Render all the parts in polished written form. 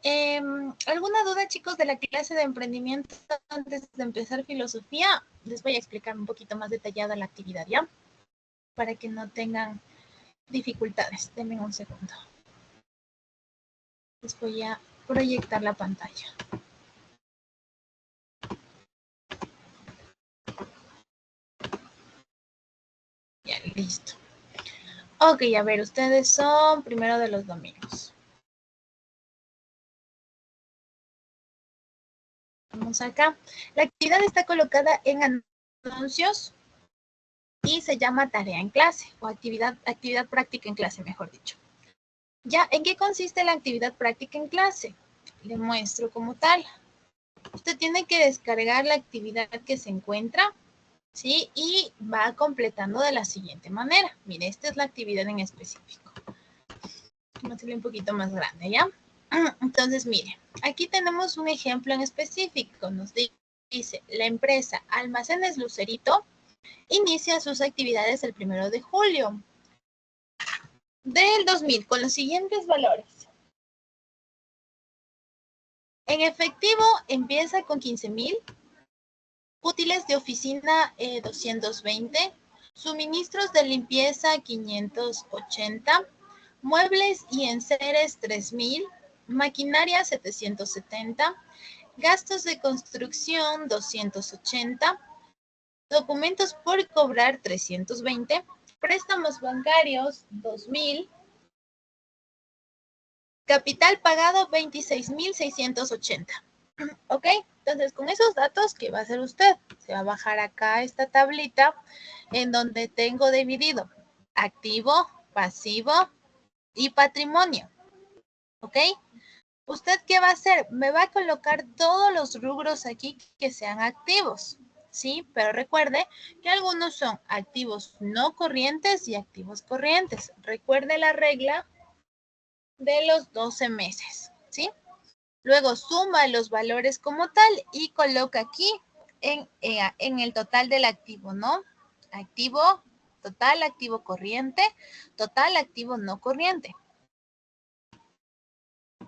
¿Alguna duda, chicos, de la clase de emprendimiento antes de empezar filosofía? Les voy a explicar un poquito más detallada la actividad, ¿ya? Para que no tengan dificultades. Denme un segundo. Les voy a proyectar la pantalla. Ya, listo. Ok, a ver, ustedes son primero de los domingos. Vamos acá. La actividad está colocada en anuncios y se llama tarea en clase o actividad práctica en clase, mejor dicho. Ya, ¿en qué consiste la actividad práctica en clase? Le muestro como tal. Usted tiene que descargar la actividad que se encuentra, ¿sí? Y va completando de la siguiente manera. Mire, esta es la actividad en específico. Vamos a hacerle un poquito más grande, ¿ya? Entonces, mire, aquí tenemos un ejemplo en específico. Nos dice, la empresa Almacenes Lucerito inicia sus actividades el 1 de julio del 2000 con los siguientes valores. En efectivo empieza con 15,000, útiles de oficina 220, suministros de limpieza 580, muebles y enseres 3,000, maquinaria 770, gastos de construcción 280, documentos por cobrar 320, préstamos bancarios 2,000, capital pagado 26,680. ¿Ok? Entonces, con esos datos, ¿qué va a hacer usted? Se va a bajar acá esta tablita en donde tengo dividido activo, pasivo y patrimonio. ¿Ok? ¿Usted qué va a hacer? Me va a colocar todos los rubros aquí que sean activos. ¿Sí? Pero recuerde que algunos son activos no corrientes y activos corrientes. Recuerde la regla de los 12 meses. ¿Sí? Luego suma los valores como tal y coloca aquí en el total del activo, ¿no? Activo total, activo corriente, total, activo no corriente.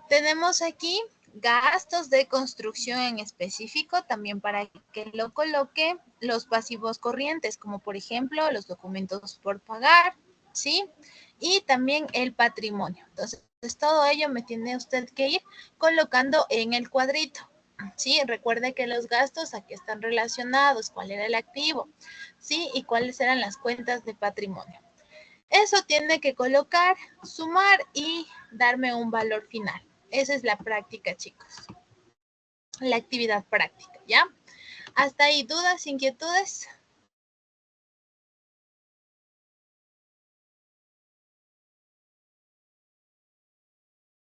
Tenemos aquí gastos de construcción en específico, también para que lo coloque los pasivos corrientes, como por ejemplo los documentos por pagar, ¿sí? Y también el patrimonio. Entonces, todo ello me tiene usted que ir colocando en el cuadrito. Sí, recuerde que los gastos aquí están relacionados, cuál era el activo, ¿sí? Y cuáles eran las cuentas de patrimonio. Eso tiene que colocar, sumar y darme un valor final. Esa es la práctica, chicos. La actividad práctica, ¿ya? ¿Hasta ahí dudas, inquietudes?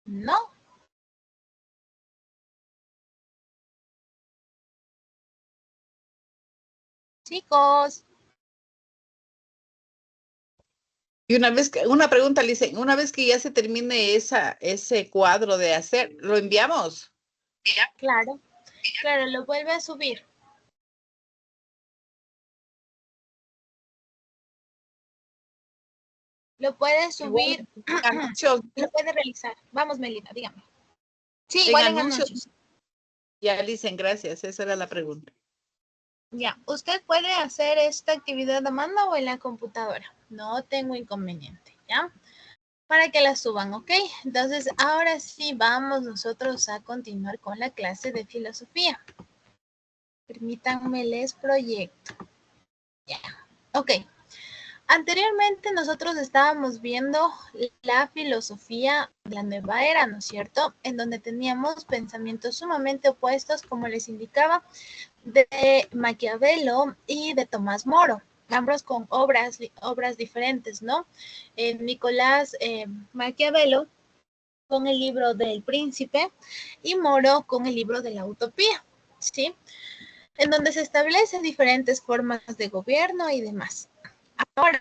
¿No? Chicos. Y una pregunta, Lice, una vez que ya se termine ese cuadro de hacer, ¿lo enviamos? Claro, claro, lo vuelve a subir. Lo puede subir, En anuncios, lo puede realizar. Vamos, Melina, dígame. Sí, en igual en anuncios. anuncios. Ya, Licen, gracias, esa era la pregunta. Ya, usted puede hacer esta actividad a mano o en la computadora. No tengo inconveniente, ¿ya? Para que la suban, ¿ok? Entonces, ahora sí vamos nosotros a continuar con la clase de filosofía. Permítanme les proyecto. Ya, ok. Anteriormente nosotros estábamos viendo la filosofía de la nueva era, ¿no es cierto? En donde teníamos pensamientos sumamente opuestos, como les indicaba, de Maquiavelo y de Tomás Moro, ambos con obras diferentes, ¿no? Nicolás Maquiavelo con el libro del Príncipe y Moro con el libro de la Utopía, ¿sí? En donde se establecen diferentes formas de gobierno y demás. Ahora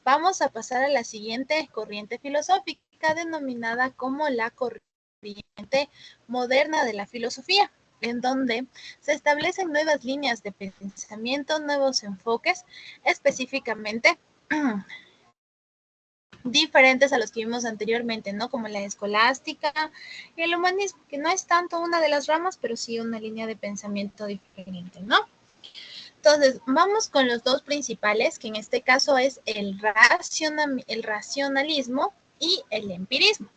vamos a pasar a la siguiente corriente filosófica denominada como la corriente moderna de la filosofía, en donde se establecen nuevas líneas de pensamiento, nuevos enfoques, específicamente diferentes a los que vimos anteriormente, ¿no? Como la escolástica y el humanismo, que no es tanto una de las ramas, pero sí una línea de pensamiento diferente, ¿no? Entonces, vamos con los dos principales, que en este caso es el racionalismo y el empirismo.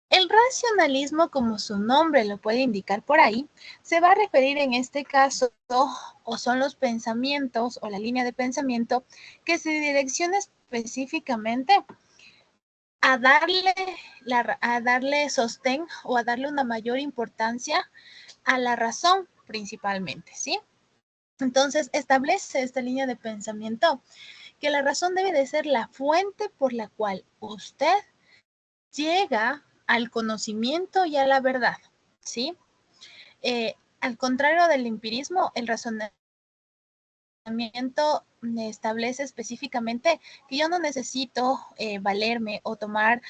El racionalismo, como su nombre lo puede indicar por ahí, se va a referir en este caso, o son los pensamientos o la línea de pensamiento que se direcciona específicamente a darle sostén o a darle una mayor importancia a la razón principalmente, ¿sí? Entonces, establece esta línea de pensamiento que la razón debe de ser la fuente por la cual usted llega al conocimiento y a la verdad, ¿sí? Al contrario del empirismo, el razonamiento establece específicamente que yo no necesito valerme o tomar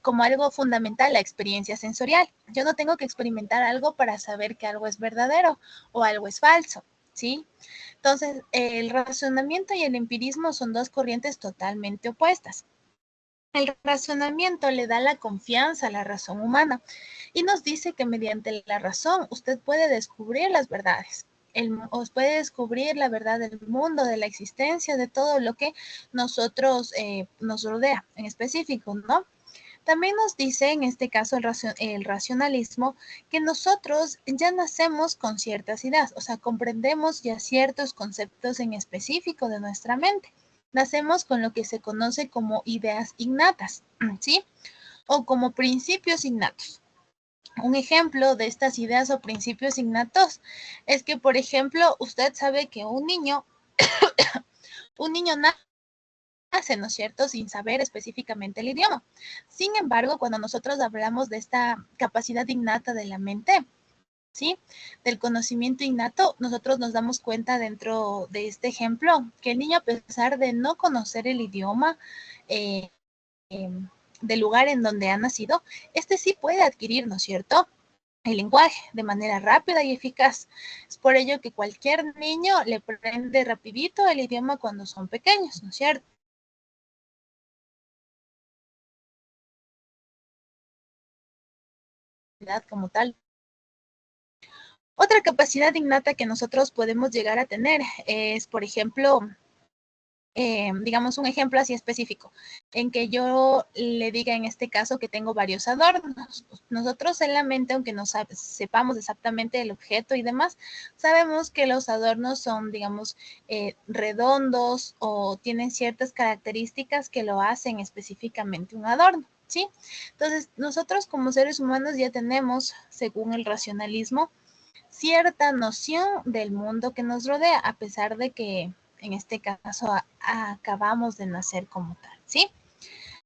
como algo fundamental la experiencia sensorial. Yo no tengo que experimentar algo para saber que algo es verdadero o algo es falso, ¿sí? Entonces, el razonamiento y el empirismo son dos corrientes totalmente opuestas. El razonamiento le da la confianza a la razón humana y nos dice que mediante la razón usted puede descubrir las verdades. Os puede descubrir la verdad del mundo, de la existencia, de todo lo que nosotros nos rodea en específico, ¿no? También nos dice, en este caso, el racionalismo, que nosotros ya nacemos con ciertas ideas, o sea, comprendemos ya ciertos conceptos en específico de nuestra mente. Nacemos con lo que se conoce como ideas innatas, ¿sí? O como principios innatos. Un ejemplo de estas ideas o principios innatos es que, por ejemplo, usted sabe que un niño nace, ¿no es cierto?, sin saber específicamente el idioma. Sin embargo, cuando nosotros hablamos de esta capacidad innata de la mente, ¿sí?, del conocimiento innato, nosotros nos damos cuenta dentro de este ejemplo que el niño, a pesar de no conocer el idioma del lugar en donde ha nacido, este sí puede adquirir, ¿no es cierto?, el lenguaje de manera rápida y eficaz. Es por ello que cualquier niño le aprende rapidito el idioma cuando son pequeños, ¿no es cierto? Como tal. Otra capacidad innata que nosotros podemos llegar a tener es, por ejemplo, digamos un ejemplo así específico, en que yo le diga en este caso que tengo varios adornos. Nosotros en la mente, aunque no sepamos exactamente el objeto y demás, sabemos que los adornos son, digamos, redondos o tienen ciertas características que lo hacen específicamente un adorno, ¿sí? Entonces, nosotros como seres humanos ya tenemos, según el racionalismo, cierta noción del mundo que nos rodea, a pesar de que en este caso acabamos de nacer como tal, ¿sí?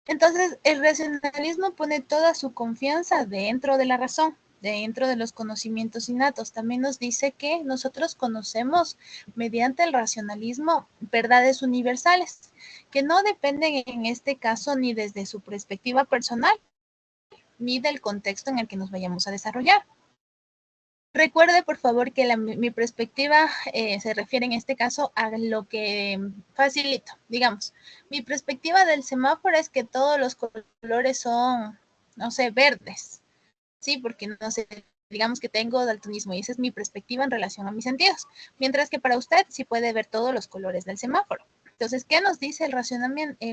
Entonces, el racionalismo pone toda su confianza dentro de la razón, dentro de los conocimientos innatos. También nos dice que nosotros conocemos mediante el racionalismo verdades universales, que no dependen en este caso ni desde su perspectiva personal, ni del contexto en el que nos vayamos a desarrollar. Recuerde, por favor, que mi perspectiva se refiere en este caso a lo que facilito. Digamos, mi perspectiva del semáforo es que todos los colores son, no sé, verdes, ¿sí? Porque, no sé, digamos que tengo daltonismo y esa es mi perspectiva en relación a mis sentidos. Mientras que para usted sí puede ver todos los colores del semáforo. Entonces, ¿qué nos dice el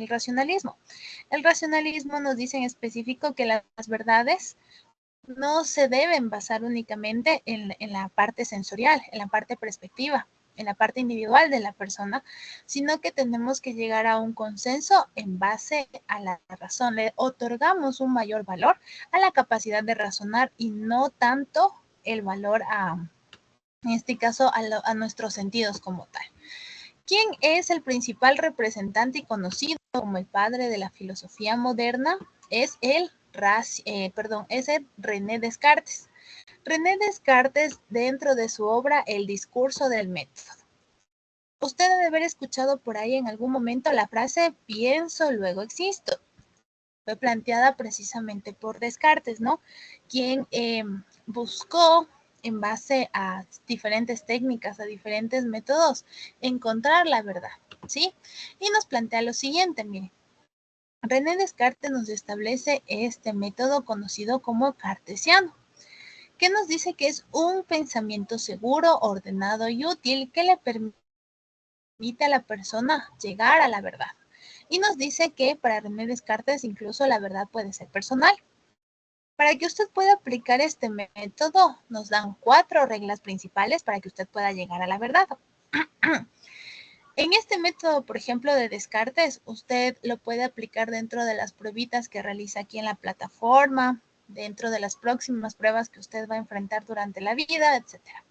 racionalismo? El racionalismo nos dice en específico que las verdades no se deben basar únicamente en la parte sensorial, en la parte perspectiva, en la parte individual de la persona, sino que tenemos que llegar a un consenso en base a la razón. Le otorgamos un mayor valor a la capacidad de razonar y no tanto el valor en este caso, a nuestros sentidos como tal. ¿Quién es el principal representante y conocido como el padre de la filosofía moderna? Es es el René Descartes. René Descartes, dentro de su obra El discurso del método. Usted debe haber escuchado por ahí en algún momento la frase pienso, luego existo. Fue planteada precisamente por Descartes, ¿no? Quien buscó, en base a diferentes técnicas, a diferentes métodos, encontrar la verdad, ¿sí? Y nos plantea lo siguiente, miren. René Descartes nos establece este método conocido como cartesiano, que nos dice que es un pensamiento seguro, ordenado y útil que le permite a la persona llegar a la verdad. Y nos dice que para René Descartes incluso la verdad puede ser personal. Para que usted pueda aplicar este método, nos dan 4 reglas principales para que usted pueda llegar a la verdad. En este método, por ejemplo, de Descartes, usted lo puede aplicar dentro de las pruebitas que realiza aquí en la plataforma, dentro de las próximas pruebas que usted va a enfrentar durante la vida, etcétera.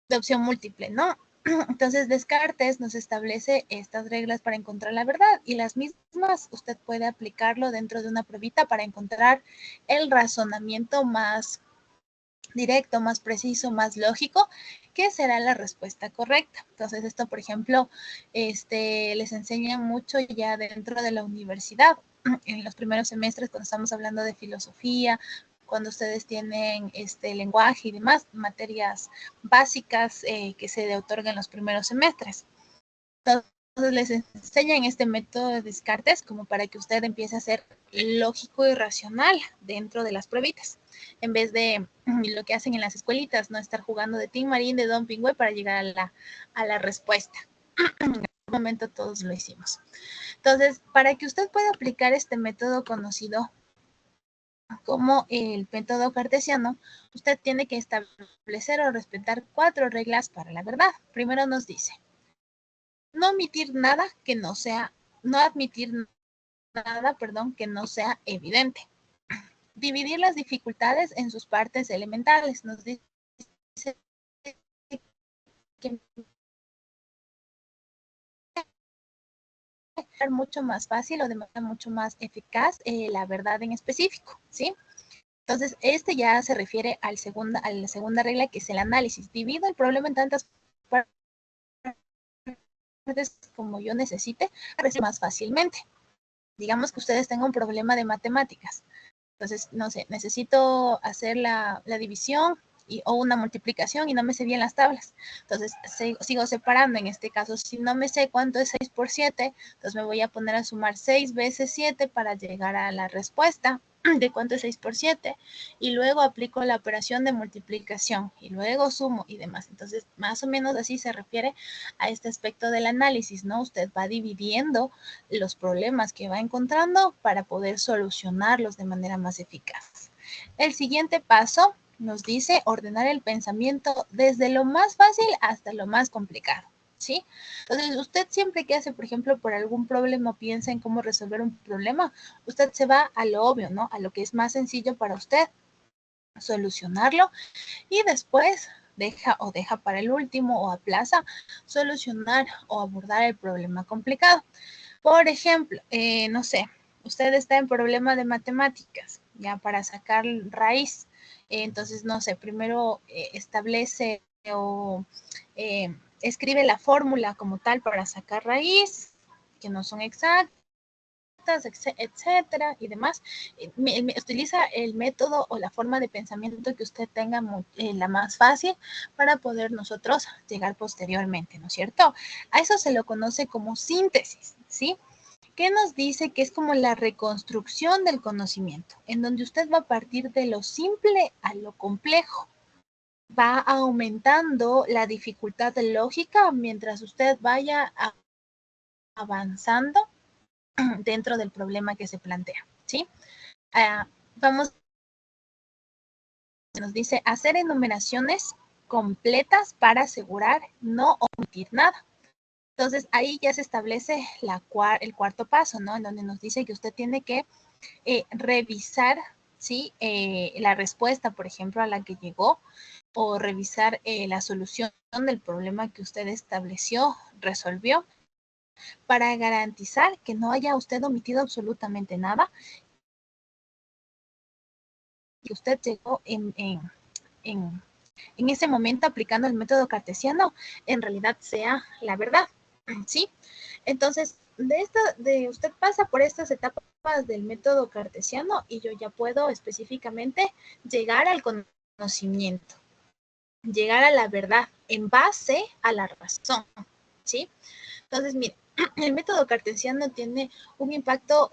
De opción múltiple, ¿no? Entonces, Descartes nos establece estas reglas para encontrar la verdad y las mismas usted puede aplicarlo dentro de una pruebita para encontrar el razonamiento más directo, más preciso, más lógico, que será la respuesta correcta. Entonces, esto, por ejemplo, les enseña mucho ya dentro de la universidad, en los primeros semestres, cuando estamos hablando de filosofía, cuando ustedes tienen lenguaje y demás, materias básicas que se otorgan en los primeros semestres. Entonces les enseñan este método de Descartes como para que usted empiece a ser lógico y racional dentro de las pruebitas, en vez de lo que hacen en las escuelitas, no estar jugando de Tim Marín, de Don Pingüe para llegar a la respuesta. En algún momento todos lo hicimos. Entonces, para que usted pueda aplicar este método conocido como el método cartesiano, usted tiene que establecer o respetar 4 reglas para la verdad. Primero nos dice, no admitir nada que no sea evidente. Dividir las dificultades en sus partes elementales. Nos dice que mucho más fácil o de manera mucho más eficaz la verdad en específico, ¿sí? Entonces, ya se refiere a la segunda regla, que es el análisis. Divido el problema en tantas partes como yo necesite, más fácilmente. Digamos que ustedes tengan un problema de matemáticas. Entonces, no sé, necesito hacer la división o una multiplicación y no me sé bien las tablas. Entonces, sigo separando. En este caso, si no me sé cuánto es 6 por 7, entonces me voy a poner a sumar 6 veces 7 para llegar a la respuesta de cuánto es 6 por 7, y luego aplico la operación de multiplicación y luego sumo y demás. Entonces, más o menos así se refiere a este aspecto del análisis, ¿no? Usted va dividiendo los problemas que va encontrando para poder solucionarlos de manera más eficaz. El siguiente paso nos dice ordenar el pensamiento desde lo más fácil hasta lo más complicado, ¿sí? Entonces, usted siempre que hace, por ejemplo, por algún problema, piensa en cómo resolver un problema, usted se va a lo obvio, ¿no? A lo que es más sencillo para usted, solucionarlo, y después deja para el último o aplaza solucionar o abordar el problema complicado. Por ejemplo, no sé, usted está en problema de matemáticas, ya para sacar raíz. Entonces, no sé, primero establece o escribe la fórmula como tal para sacar raíz, que no son exactas, etcétera, y demás. Utiliza el método o la forma de pensamiento que usted tenga la más fácil para poder nosotros llegar posteriormente, ¿no es cierto? A eso se lo conoce como síntesis, ¿sí? ¿Qué nos dice? Que es como la reconstrucción del conocimiento, en donde usted va a partir de lo simple a lo complejo. Va aumentando la dificultad lógica mientras usted vaya avanzando dentro del problema que se plantea, ¿sí? Vamos, nos dice hacer enumeraciones completas para asegurar no omitir nada. Entonces, ahí ya se establece el cuarto paso, ¿no? En donde nos dice que usted tiene que revisar, ¿sí? La respuesta, por ejemplo, a la que llegó, o revisar la solución del problema que usted estableció, resolvió, para garantizar que no haya usted omitido absolutamente nada, que usted llegó en ese momento aplicando el método cartesiano, en realidad sea la verdad, ¿sí? Entonces, usted pasa por estas etapas del método cartesiano y yo ya puedo específicamente llegar al conocimiento, llegar a la verdad en base a la razón, ¿sí? Entonces, mire, el método cartesiano tiene un impacto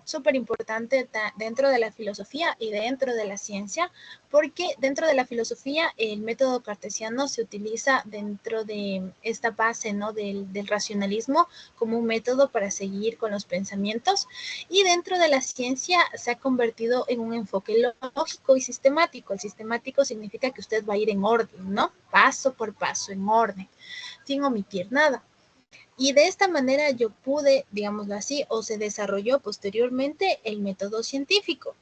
súper importante dentro de la filosofía y dentro de la ciencia, porque dentro de la filosofía el método cartesiano se utiliza dentro de esta base, ¿no?, del racionalismo como un método para seguir con los pensamientos, y dentro de la ciencia se ha convertido en un enfoque lógico y sistemático. El sistemático significa que usted va a ir en orden, ¿no? Paso por paso, en orden, sin omitir nada. Y de esta manera yo pude, digámoslo así, o se desarrolló posteriormente el método científico,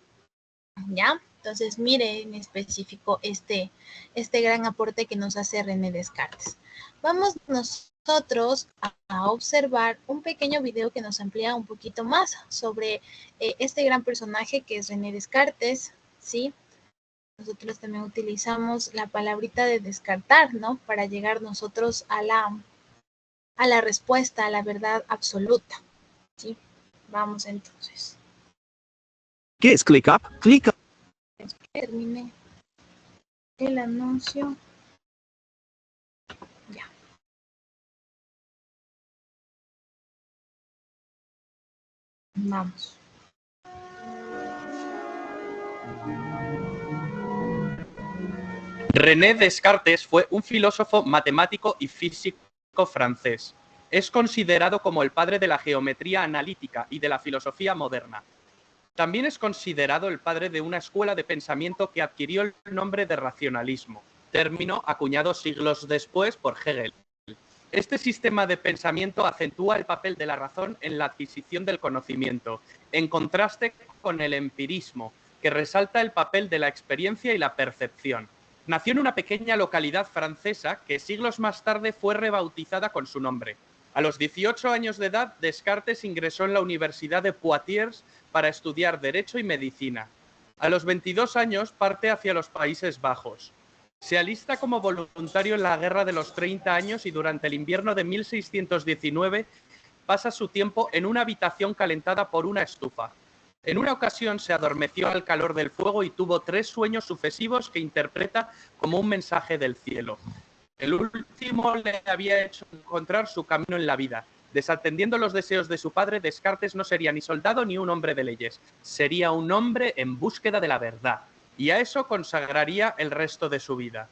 ¿ya? Entonces, mire en específico este gran aporte que nos hace René Descartes. Vamos nosotros a observar un pequeño video que nos amplía un poquito más sobre este gran personaje que es René Descartes, ¿sí? Nosotros también utilizamos la palabrita de descartar, ¿no? Para llegar nosotros a la respuesta, a la verdad absoluta, ¿sí? Vamos entonces. ¿Qué es ClickUp? ClickUp. Termine el anuncio. Ya. Vamos. René Descartes fue un filósofo, matemático y físico francés. Es considerado como el padre de la geometría analítica y de la filosofía moderna. También es considerado el padre de una escuela de pensamiento que adquirió el nombre de racionalismo, término acuñado siglos después por Hegel. Este sistema de pensamiento acentúa el papel de la razón en la adquisición del conocimiento, en contraste con el empirismo, que resalta el papel de la experiencia y la percepción. Nació en una pequeña localidad francesa que siglos más tarde fue rebautizada con su nombre. A los 18 años de edad, Descartes ingresó en la Universidad de Poitiers para estudiar Derecho y Medicina. A los 22 años parte hacia los Países Bajos. Se alista como voluntario en la Guerra de los 30 años y durante el invierno de 1619 pasa su tiempo en una habitación calentada por una estufa. En una ocasión se adormeció al calor del fuego y tuvo 3 sueños sucesivos que interpreta como un mensaje del cielo. El último le había hecho encontrar su camino en la vida. Desatendiendo los deseos de su padre, Descartes no sería ni soldado ni un hombre de leyes. Sería un hombre en búsqueda de la verdad. Y a eso consagraría el resto de su vida.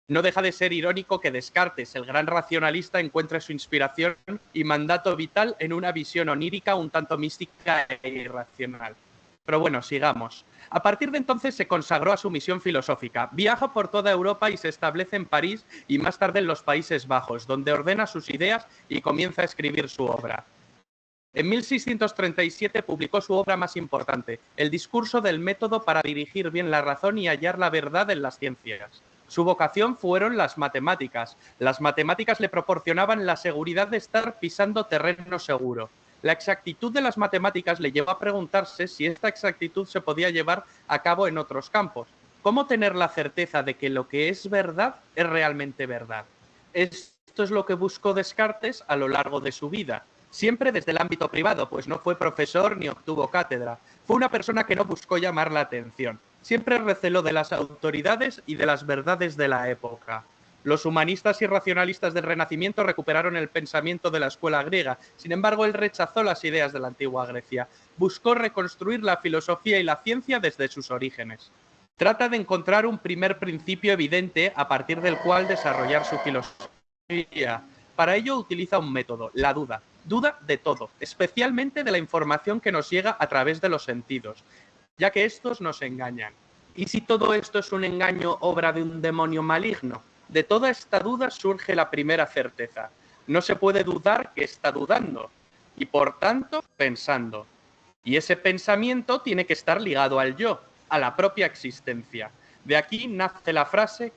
No deja de ser irónico que Descartes, el gran racionalista, encuentre su inspiración y mandato vital en una visión onírica un tanto mística e irracional. Pero bueno, sigamos. A partir de entonces se consagró a su misión filosófica. Viaja por toda Europa y se establece en París y más tarde en los Países Bajos, donde ordena sus ideas y comienza a escribir su obra. En 1637 publicó su obra más importante, El discurso del método para dirigir bien la razón y hallar la verdad en las ciencias. Su vocación fueron las matemáticas. Las matemáticas le proporcionaban la seguridad de estar pisando terreno seguro. La exactitud de las matemáticas le llevó a preguntarse si esta exactitud se podía llevar a cabo en otros campos. ¿Cómo tener la certeza de que lo que es verdad es realmente verdad? Esto es lo que buscó Descartes a lo largo de su vida. Siempre desde el ámbito privado, pues no fue profesor ni obtuvo cátedra. Fue una persona que no buscó llamar la atención. Siempre receló de las autoridades y de las verdades de la época. Los humanistas y racionalistas del Renacimiento recuperaron el pensamiento de la escuela griega. Sin embargo, él rechazó las ideas de la antigua Grecia. Buscó reconstruir la filosofía y la ciencia desde sus orígenes. Trata de encontrar un primer principio evidente a partir del cual desarrollar su filosofía. Para ello utiliza un método, la duda. Duda de todo, especialmente de la información que nos llega a través de los sentidos, ya que estos nos engañan. ¿Y si todo esto es un engaño, obra de un demonio maligno? De toda esta duda surge la primera certeza. No se puede dudar que está dudando, y por tanto pensando. Y ese pensamiento tiene que estar ligado al yo, a la propia existencia. De aquí nace la frase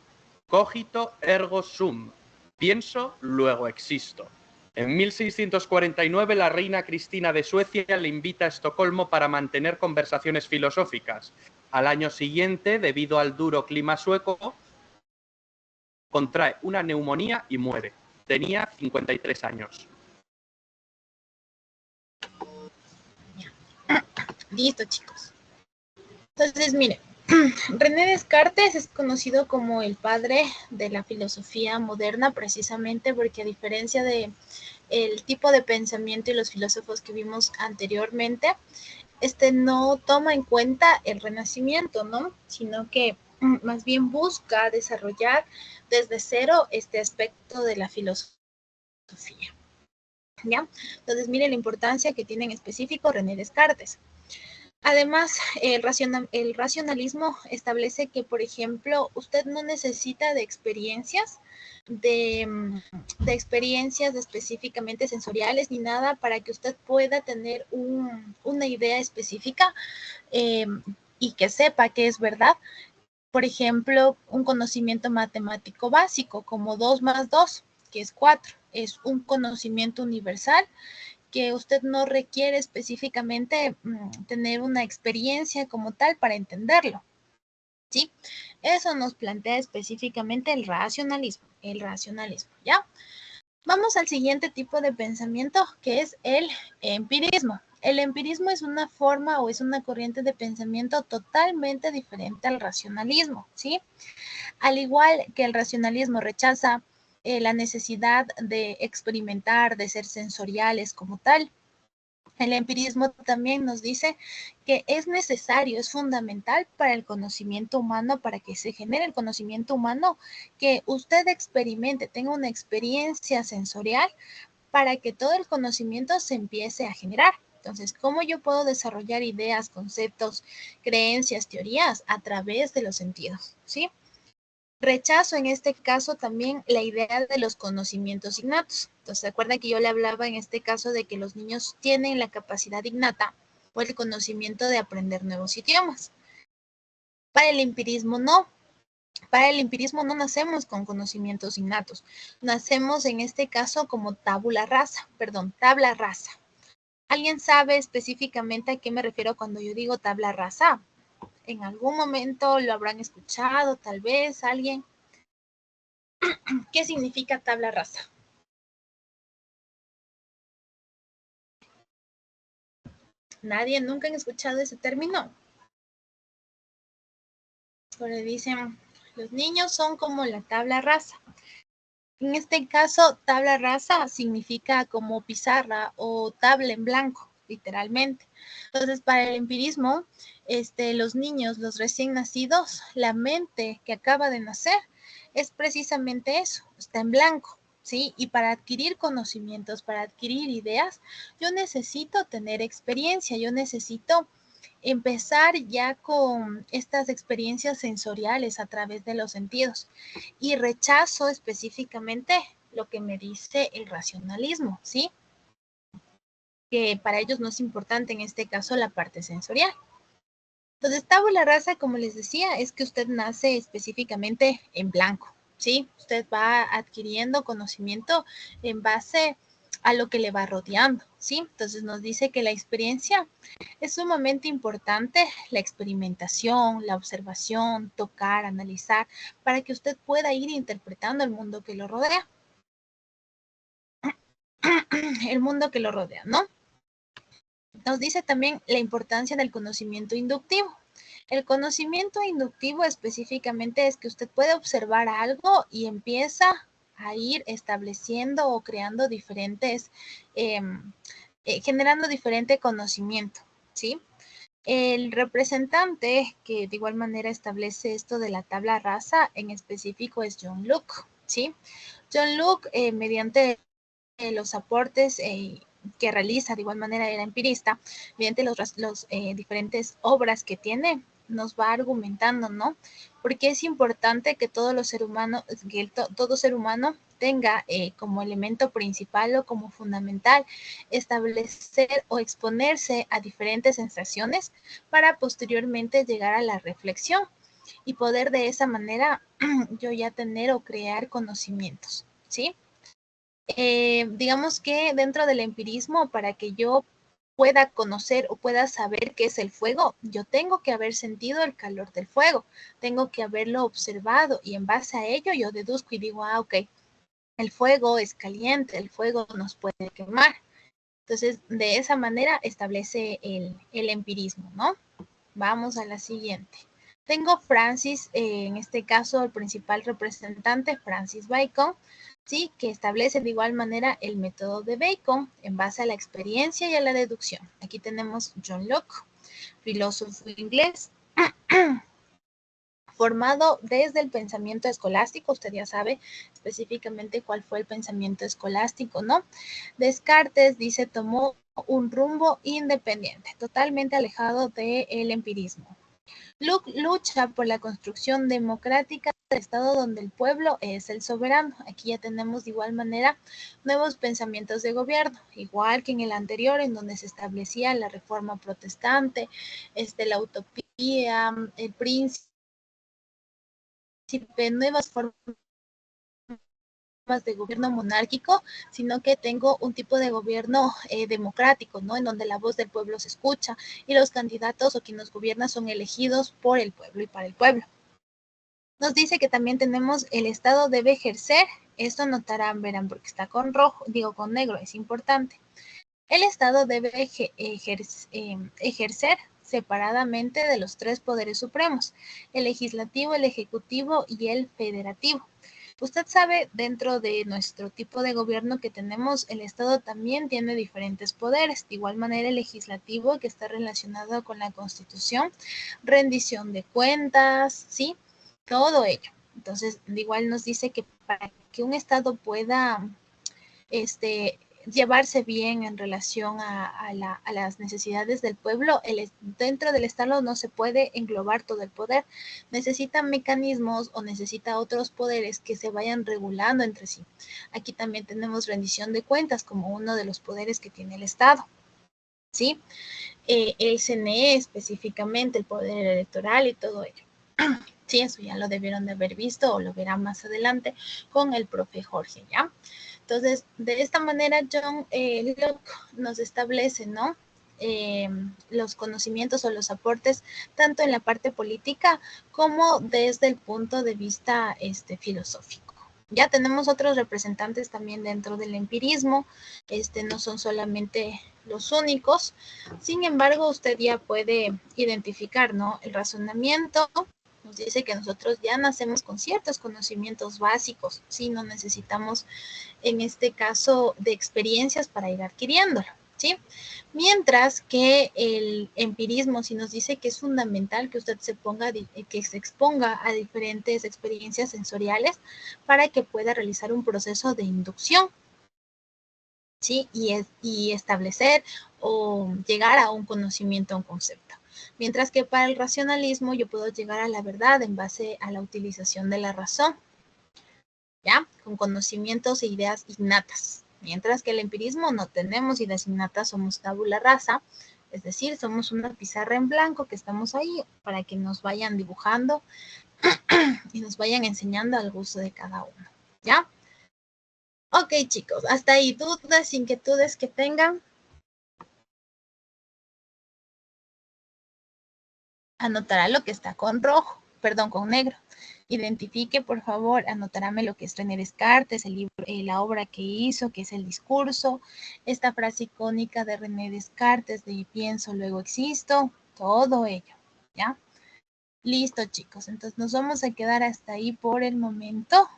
cogito ergo sum, pienso, luego existo. En 1649 la reina Cristina de Suecia le invita a Estocolmo para mantener conversaciones filosóficas. Al año siguiente, debido al duro clima sueco, contrae una neumonía y muere. Tenía 53 años. Listo, chicos. Entonces, miren, René Descartes es conocido como el padre de la filosofía moderna precisamente porque a diferencia de el tipo de pensamiento y los filósofos que vimos anteriormente, no toma en cuenta el renacimiento, ¿no? Sino que más bien busca desarrollar desde cero este aspecto de la filosofía. ¿Ya? Entonces, mire la importancia que tiene en específico René Descartes. Además, el racionalismo establece que, por ejemplo, usted no necesita de experiencias, de experiencias específicamente sensoriales ni nada para que usted pueda tener una idea específica y que sepa que es verdad. Por ejemplo, un conocimiento matemático básico como 2 más 2, que es 4, es un conocimiento universal que usted no requiere específicamente tener una experiencia como tal para entenderlo, ¿sí? Eso nos plantea específicamente el racionalismo, ¿ya? Vamos al siguiente tipo de pensamiento, que es el empirismo. El empirismo es una forma o es una corriente de pensamiento totalmente diferente al racionalismo, ¿sí? Al igual que el racionalismo rechaza la necesidad de experimentar, de ser sensoriales como tal, el empirismo también nos dice que es necesario, es fundamental para el conocimiento humano, para que se genere el conocimiento humano, que usted experimente, tenga una experiencia sensorial para que todo el conocimiento se empiece a generar. Entonces, ¿cómo yo puedo desarrollar ideas, conceptos, creencias, teorías? A través de los sentidos, ¿sí? Rechazo en este caso también la idea de los conocimientos innatos. Entonces, ¿se acuerdan que yo le hablaba en este caso de que los niños tienen la capacidad innata o el conocimiento de aprender nuevos idiomas? Para el empirismo no. Para el empirismo no nacemos con conocimientos innatos. Nacemos en este caso como tabla rasa. ¿Alguien sabe específicamente a qué me refiero cuando yo digo tabla rasa? En algún momento lo habrán escuchado, tal vez alguien. ¿Qué significa tabla rasa? Nadie, nunca han escuchado ese término. Ahora dicen, los niños son como la tabla rasa. En este caso, tabla rasa significa como pizarra o tabla en blanco, literalmente. Entonces, para el empirismo, los niños, los recién nacidos, la mente que acaba de nacer es precisamente eso, está en blanco, ¿sí? Y para adquirir conocimientos, para adquirir ideas, yo necesito tener experiencia, yo necesito empezar ya con estas experiencias sensoriales a través de los sentidos. Y rechazo específicamente lo que me dice el racionalismo, ¿sí? Que para ellos no es importante en este caso la parte sensorial. Entonces, tabula rasa, como les decía, es que usted nace específicamente en blanco, ¿sí? Usted va adquiriendo conocimiento en base a lo que le va rodeando, ¿sí? Entonces nos dice que la experiencia es sumamente importante, la experimentación, la observación, tocar, analizar, para que usted pueda ir interpretando el mundo que lo rodea. El mundo que lo rodea, ¿no? Nos dice también la importancia del conocimiento inductivo. El conocimiento inductivo específicamente es que usted puede observar algo y empieza a ir estableciendo o creando diferentes, generando diferente conocimiento, ¿sí? El representante que de igual manera establece esto de la tabla rasa en específico es John Locke, ¿sí? John Locke, mediante los aportes que realiza, de igual manera era empirista, mediante los diferentes obras que tiene, nos va argumentando, ¿no? Porque es importante que todos los seres humanos, que todo ser humano tenga como elemento principal o como fundamental establecer o exponerse a diferentes sensaciones para posteriormente llegar a la reflexión y poder de esa manera yo ya tener o crear conocimientos, ¿sí? Digamos que dentro del empirismo, para que yo pueda conocer o pueda saber qué es el fuego, yo tengo que haber sentido el calor del fuego, tengo que haberlo observado y en base a ello yo deduzco y digo, ah, ok, el fuego es caliente, el fuego nos puede quemar. Entonces, de esa manera establece el empirismo, ¿no? Vamos a la siguiente. Tengo Francis, en este caso el principal representante, Francis Bacon, ¿sí? Que establece de igual manera el método de Bacon en base a la experiencia y a la deducción. Aquí tenemos John Locke, filósofo inglés, formado desde el pensamiento escolástico. Usted ya sabe específicamente cuál fue el pensamiento escolástico, ¿no? Descartes, dice, tomó un rumbo independiente, totalmente alejado del empirismo. Locke lucha por la construcción democrática del Estado donde el pueblo es el soberano. Aquí ya tenemos de igual manera nuevos pensamientos de gobierno, igual que en el anterior, en donde se establecía la reforma protestante, la utopía, el príncipe, nuevas formas de gobierno monárquico, sino que tengo un tipo de gobierno democrático, ¿no? En donde la voz del pueblo se escucha y los candidatos o quienes nos gobiernan son elegidos por el pueblo y para el pueblo. Nos dice que también tenemos el Estado debe ejercer, esto notarán, verán, porque está con rojo, digo con negro, es importante. El Estado debe ejercer separadamente de los tres poderes supremos, el legislativo, el ejecutivo y el federativo. Usted sabe, dentro de nuestro tipo de gobierno que tenemos, el Estado también tiene diferentes poderes. De igual manera, el legislativo, que está relacionado con la Constitución, rendición de cuentas, ¿sí? Todo ello. Entonces, de igual nos dice que para que un Estado pueda llevarse bien en relación a las necesidades del pueblo, dentro del Estado no se puede englobar todo el poder. Necesita mecanismos o necesita otros poderes que se vayan regulando entre sí. Aquí también tenemos rendición de cuentas como uno de los poderes que tiene el Estado, ¿sí? El CNE específicamente, el poder electoral y todo ello. Sí, eso ya lo debieron de haber visto o lo verán más adelante con el profe Jorge, ¿ya? Entonces, de esta manera, John Locke nos establece, ¿no? Los conocimientos o los aportes tanto en la parte política como desde el punto de vista filosófico. Ya tenemos otros representantes también dentro del empirismo, no son solamente los únicos. Sin embargo, usted ya puede identificar, ¿no? El razonamiento nos dice que nosotros ya nacemos con ciertos conocimientos básicos, ¿sí? No necesitamos, en este caso, de experiencias para ir adquiriéndolo, ¿sí? Mientras que el empirismo sí nos dice que es fundamental que usted que se exponga a diferentes experiencias sensoriales para que pueda realizar un proceso de inducción, ¿sí? Y establecer o llegar a un conocimiento, a un concepto. Mientras que para el racionalismo yo puedo llegar a la verdad en base a la utilización de la razón, ¿ya? Con conocimientos e ideas innatas. Mientras que el empirismo no tenemos ideas innatas, somos tabula rasa, es decir, somos una pizarra en blanco que estamos ahí para que nos vayan dibujando y nos vayan enseñando al gusto de cada uno, ¿ya? Ok, chicos, hasta ahí, dudas, inquietudes que tengan. Anotará lo que está con rojo, perdón, con negro. Identifique, por favor, anotaráme lo que es René Descartes, el libro, la obra que hizo, que es el discurso, esta frase icónica de René Descartes de pienso, luego existo, todo ello, ¿ya? Listo, chicos, entonces nos vamos a quedar hasta ahí por el momento.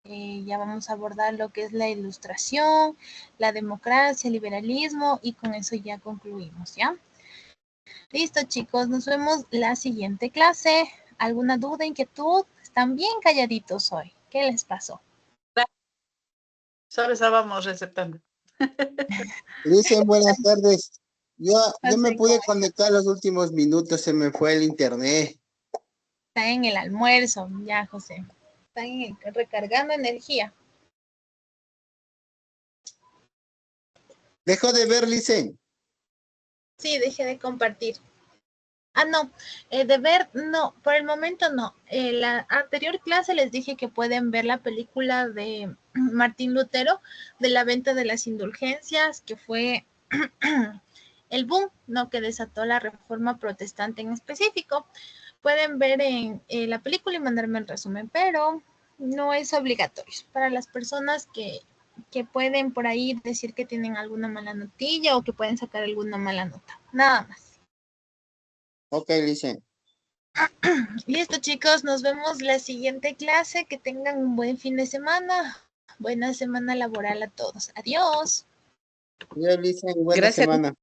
Ya vamos a abordar lo que es la ilustración, la democracia, el liberalismo y con eso ya concluimos, ¿ya? Listo, chicos, nos vemos la siguiente clase. ¿Alguna duda, inquietud? Están bien calladitos hoy. ¿Qué les pasó? Solo estábamos receptando. Dicen buenas tardes. Yo me pude conectar los últimos minutos, se me fue el internet. Está en el almuerzo, ya, José. Está recargando energía. ¿Dejó de ver, Licen? Sí, dejé de compartir. Ah, no, de ver, no, por el momento no. La anterior clase les dije que pueden ver la película de Martín Lutero, de la venta de las indulgencias, que fue el boom, ¿no? Que desató la reforma protestante en específico. Pueden ver en la película y mandarme el resumen, pero no es obligatorio. Para las personas que pueden por ahí decir que tienen alguna mala notilla o que pueden sacar alguna mala nota. Nada más. Ok, Licen. Listo, chicos, nos vemos la siguiente clase. Que tengan un buen fin de semana. Buena semana laboral a todos. Adiós. Yo, Lisa, buena Gracias. semana.